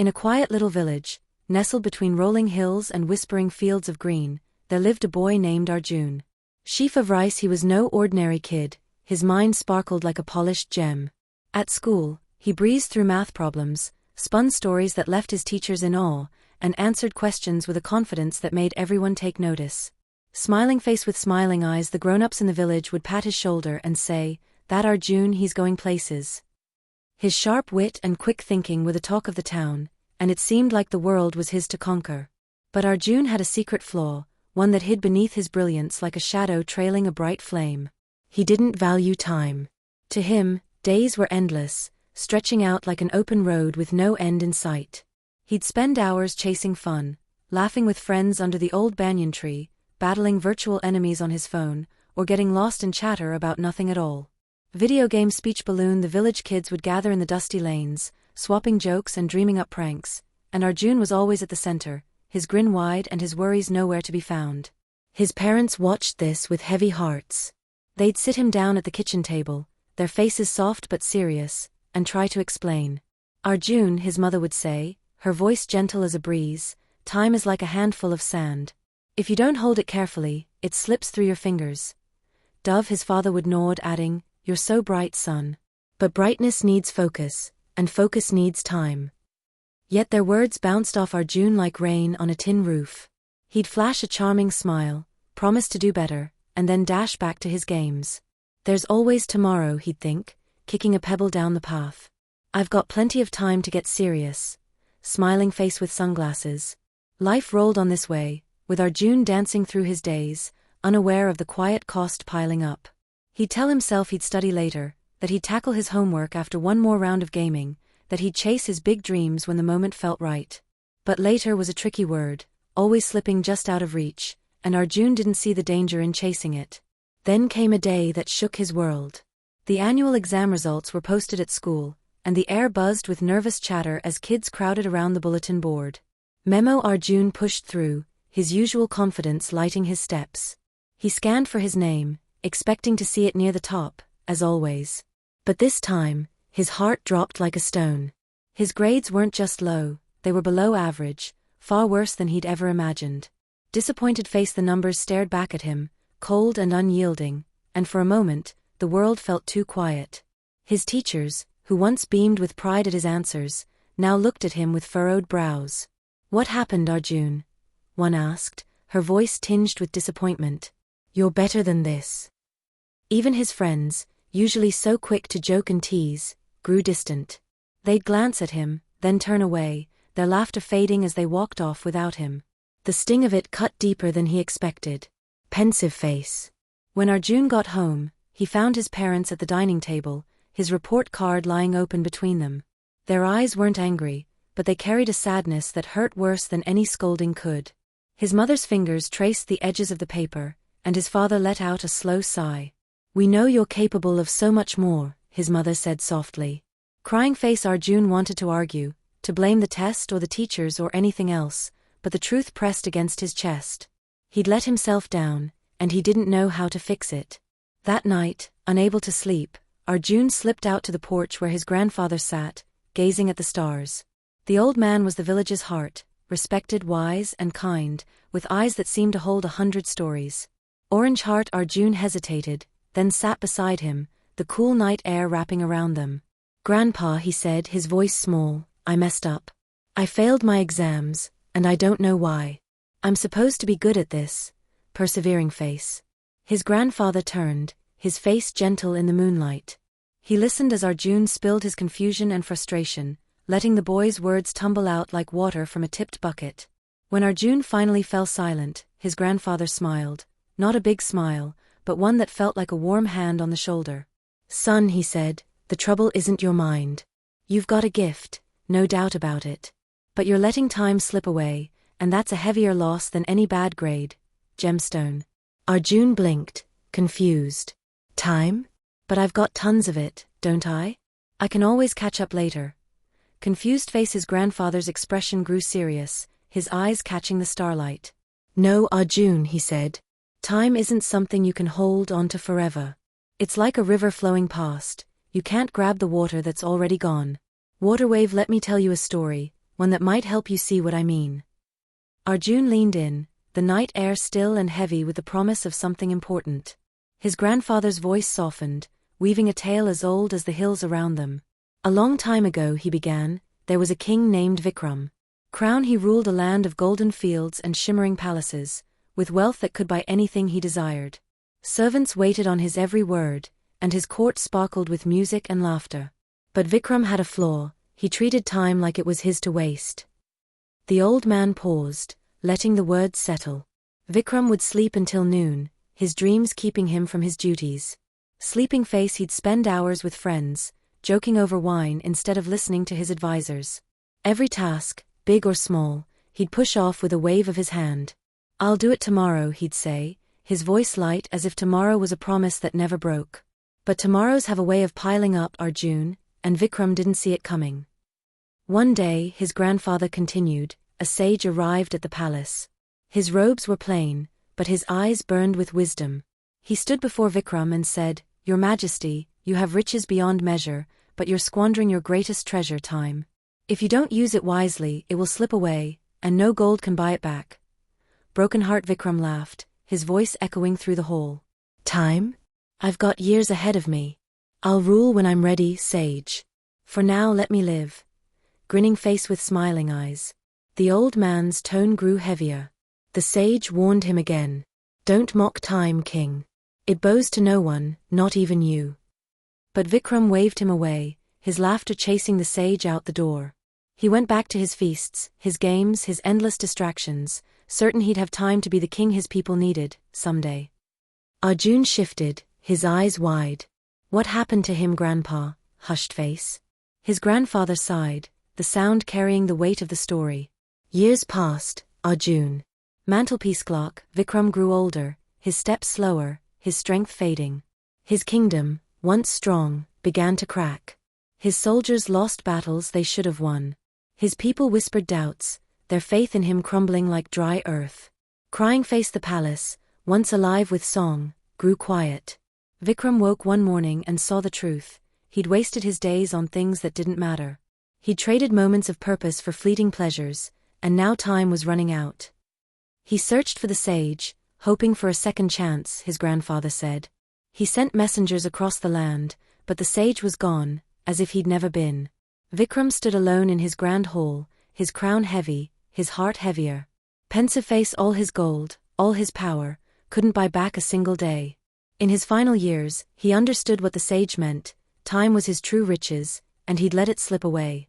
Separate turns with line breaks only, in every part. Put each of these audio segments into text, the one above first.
In a quiet little village, nestled between rolling hills and whispering fields of green, there lived a boy named Arjun. Sheaf of rice, he was no ordinary kid, his mind sparkled like a polished gem. At school, he breezed through math problems, spun stories that left his teachers in awe, and answered questions with a confidence that made everyone take notice. Smiling face with smiling eyes, the grown-ups in the village would pat his shoulder and say, "That Arjun, he's going places." His sharp wit and quick thinking were the talk of the town, and it seemed like the world was his to conquer. But Arjun had a secret flaw, one that hid beneath his brilliance like a shadow trailing a bright flame. He didn't value time. To him, days were endless, stretching out like an open road with no end in sight. He'd spend hours chasing fun, laughing with friends under the old banyan tree, battling virtual enemies on his phone, or getting lost in chatter about nothing at all. Video game speech balloon, the village kids would gather in the dusty lanes, swapping jokes and dreaming up pranks, and Arjun was always at the center, his grin wide and his worries nowhere to be found. His parents watched this with heavy hearts. They'd sit him down at the kitchen table, their faces soft but serious, and try to explain. "Arjun," his mother would say, her voice gentle as a breeze, "time is like a handful of sand. If you don't hold it carefully, it slips through your fingers." "Dove," his father would nod, adding, "You're so bright, son. But brightness needs focus, and focus needs time." Yet their words bounced off Arjun like rain on a tin roof. He'd flash a charming smile, promise to do better, and then dash back to his games. "There's always tomorrow," he'd think, kicking a pebble down the path. "I've got plenty of time to get serious." Smiling face with sunglasses. Life rolled on this way, with Arjun dancing through his days, unaware of the quiet cost piling up. He'd tell himself he'd study later, that he'd tackle his homework after one more round of gaming, that he'd chase his big dreams when the moment felt right. But later was a tricky word, always slipping just out of reach, and Arjun didn't see the danger in chasing it. Then came a day that shook his world. The annual exam results were posted at school, and the air buzzed with nervous chatter as kids crowded around the bulletin board. Memo. Arjun pushed through, his usual confidence lighting his steps. He scanned for his name, expecting to see it near the top, as always. But this time, his heart dropped like a stone. His grades weren't just low, they were below average, far worse than he'd ever imagined. Disappointed face, the numbers stared back at him, cold and unyielding, and for a moment, the world felt too quiet. His teachers, who once beamed with pride at his answers, now looked at him with furrowed brows. "What happened, Arjun?" one asked, her voice tinged with disappointment. "You're better than this." Even his friends, usually so quick to joke and tease, grew distant. They'd glance at him, then turn away, their laughter fading as they walked off without him. The sting of it cut deeper than he expected. Pensive face. When Arjun got home, he found his parents at the dining table, his report card lying open between them. Their eyes weren't angry, but they carried a sadness that hurt worse than any scolding could. His mother's fingers traced the edges of the paper, and his father let out a slow sigh. "We know you're capable of so much more," his mother said softly. Crying face, Arjun wanted to argue, to blame the test or the teachers or anything else, but the truth pressed against his chest. He'd let himself down, and he didn't know how to fix it. That night, unable to sleep, Arjun slipped out to the porch where his grandfather sat, gazing at the stars. The old man was the village's heart, respected, wise, and kind, with eyes that seemed to hold 100 stories. Orange Heart. Arjun hesitated, then sat beside him, the cool night air wrapping around them. "Grandpa," he said, his voice small, "I messed up. I failed my exams, and I don't know why. I'm supposed to be good at this." Persevering face. His grandfather turned, his face gentle in the moonlight. He listened as Arjun spilled his confusion and frustration, letting the boy's words tumble out like water from a tipped bucket. When Arjun finally fell silent, his grandfather smiled, not a big smile, but one that felt like a warm hand on the shoulder. "Son," he said, "the trouble isn't your mind. You've got a gift, no doubt about it. But you're letting time slip away, and that's a heavier loss than any bad grade." Gemstone. Arjun blinked, confused. "Time? But I've got tons of it, don't I? I can always catch up later." Confused face, his grandfather's expression grew serious, his eyes catching the starlight. "No, Arjun," he said. "Time isn't something you can hold on to forever. It's like a river flowing past, you can't grab the water that's already gone. Waterwave, let me tell you a story. one that might help you see what I mean. Arjun leaned in, the night air still and heavy with the promise of something important. His grandfather's voice softened, weaving a tale as old as the hills around them. A long time ago, he began, there was a king named Vikram. Crown he ruled a land of golden fields and shimmering palaces, with wealth that could buy anything he desired. Servants waited on his every word, and his court sparkled with music and laughter. But Vikram had a flaw, he treated time like it was his to waste. The old man paused, letting the words settle. Vikram would sleep until noon, his dreams keeping him from his duties. Sleeping face, he'd spend hours with friends, joking over wine instead of listening to his advisors. Every task, big or small, he'd push off with a wave of his hand. I'll do it tomorrow, he'd say, his voice light as if tomorrow was a promise that never broke. But tomorrows have a way of piling up, Arjun, and Vikram didn't see it coming. One day, his grandfather continued, a sage arrived at the palace. His robes were plain, but his eyes burned with wisdom. He stood before Vikram and said, Your Majesty, you have riches beyond measure, but you're squandering your greatest treasure, time. If you don't use it wisely, it will slip away, and no gold can buy it back. Broken heart, Vikram laughed, his voice echoing through the hall. Time? I've got years ahead of me. I'll rule when I'm ready, sage. For now let me live. Grinning face with smiling eyes. The old man's tone grew heavier. The sage warned him again. Don't mock time, king. It bows to no one, not even you. But Vikram waved him away, his laughter chasing the sage out the door. He went back to his feasts, his games, his endless distractions, certain he'd have time to be the king his people needed, someday. Arjun shifted, his eyes wide. What happened to him, Grandpa? Hushed face. His grandfather sighed, the sound carrying the weight of the story. Years passed, Arjun. Mantelpiece clock, Vikram grew older, his steps slower, his strength fading. His kingdom, once strong, began to crack. His soldiers lost battles they should have won. His people whispered doubts, their faith in him crumbling like dry earth. Crying face, the palace, once alive with song, grew quiet. Vikram woke one morning and saw the truth. He'd wasted his days on things that didn't matter. He'd traded moments of purpose for fleeting pleasures, and now time was running out. He searched for the sage, hoping for a second chance, his grandfather said. He sent messengers across the land, but the sage was gone, as if he'd never been. Vikram stood alone in his grand hall, his crown heavy, his heart heavier. Pensive face, all his gold, all his power, couldn't buy back a single day. In his final years, he understood what the sage meant. Time was his true riches, and he'd let it slip away.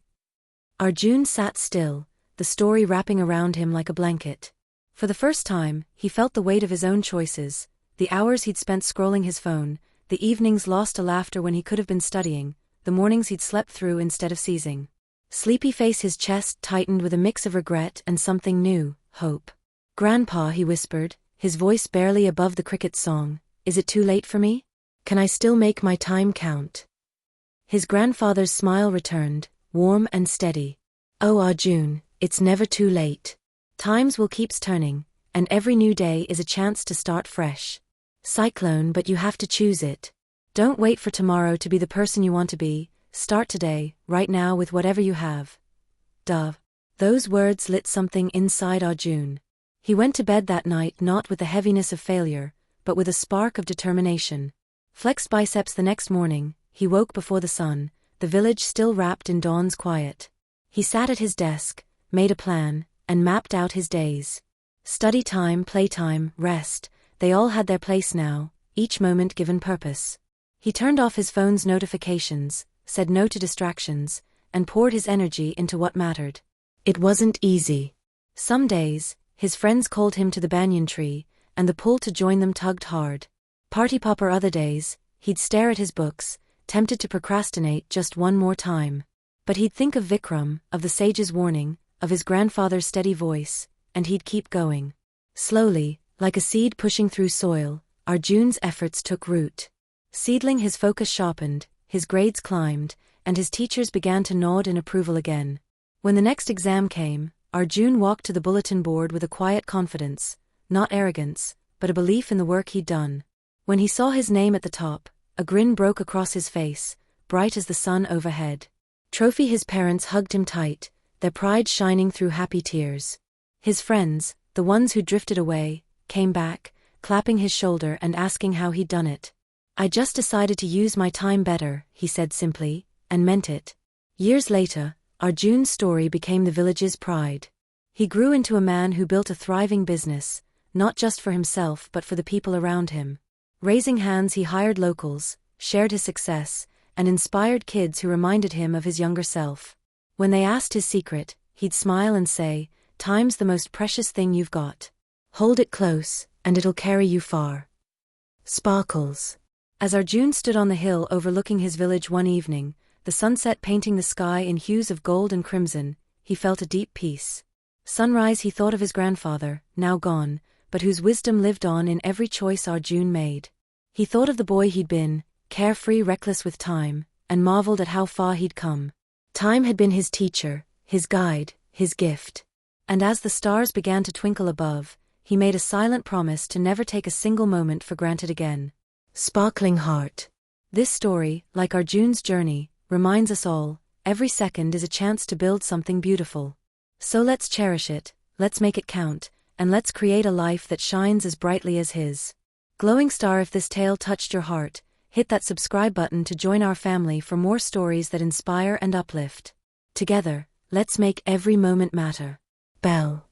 Arjun sat still, the story wrapping around him like a blanket. For the first time, he felt the weight of his own choices, the hours he'd spent scrolling his phone, the evenings lost to laughter when he could have been studying, the mornings he'd slept through instead of seizing. Sleepy face, his chest tightened with a mix of regret and something new, hope. Grandpa, he whispered, his voice barely above the cricket song, is it too late for me? Can I still make my time count? His grandfather's smile returned, warm and steady. Oh Arjun, it's never too late. Times will keeps turning, and every new day is a chance to start fresh. Cyclone, but you have to choose it. Don't wait for tomorrow to be the person you want to be, start today, right now with whatever you have. Dove. Those words lit something inside Arjun. He went to bed that night not with the heaviness of failure, but with a spark of determination. Flexed biceps the next morning, he woke before the sun, the village still wrapped in dawn's quiet. He sat at his desk, made a plan, and mapped out his days. Study time, playtime, rest, they all had their place now, each moment given purpose. He turned off his phone's notifications, said no to distractions, and poured his energy into what mattered. It wasn't easy. Some days, his friends called him to the banyan tree, and the pull to join them tugged hard. Party popper. Other days, he'd stare at his books, tempted to procrastinate just one more time. But he'd think of Vikram, of the sage's warning, of his grandfather's steady voice, and he'd keep going. Slowly, like a seed pushing through soil, Arjun's efforts took root. Seedling, his focus sharpened, his grades climbed, and his teachers began to nod in approval again. When the next exam came, Arjun walked to the bulletin board with a quiet confidence, not arrogance, but a belief in the work he'd done. When he saw his name at the top, a grin broke across his face, bright as the sun overhead. Trophy. His parents hugged him tight, their pride shining through happy tears. His friends, the ones who drifted away, came back, clapping his shoulder and asking how he'd done it. "I just decided to use my time better," he said simply, and meant it. Years later, Arjun's story became the village's pride. He grew into a man who built a thriving business, not just for himself but for the people around him. Raising hands, he hired locals, shared his success, and inspired kids who reminded him of his younger self. When they asked his secret, he'd smile and say, "Time's the most precious thing you've got. Hold it close, and it'll carry you far." Sparkles. As Arjun stood on the hill overlooking his village one evening, the sunset painting the sky in hues of gold and crimson, he felt a deep peace. Sunrise, he thought of his grandfather, now gone, but whose wisdom lived on in every choice Arjun made. He thought of the boy he'd been, carefree, reckless with time, and marveled at how far he'd come. Time had been his teacher, his guide, his gift. And as the stars began to twinkle above, he made a silent promise to never take a single moment for granted again. Sparkling heart. This story, like Arjun's journey, reminds us all, every second is a chance to build something beautiful. So let's cherish it, let's make it count, and let's create a life that shines as brightly as his. Glowing star, if this tale touched your heart, hit that subscribe button to join our family for more stories that inspire and uplift. Together, let's make every moment matter. Bell.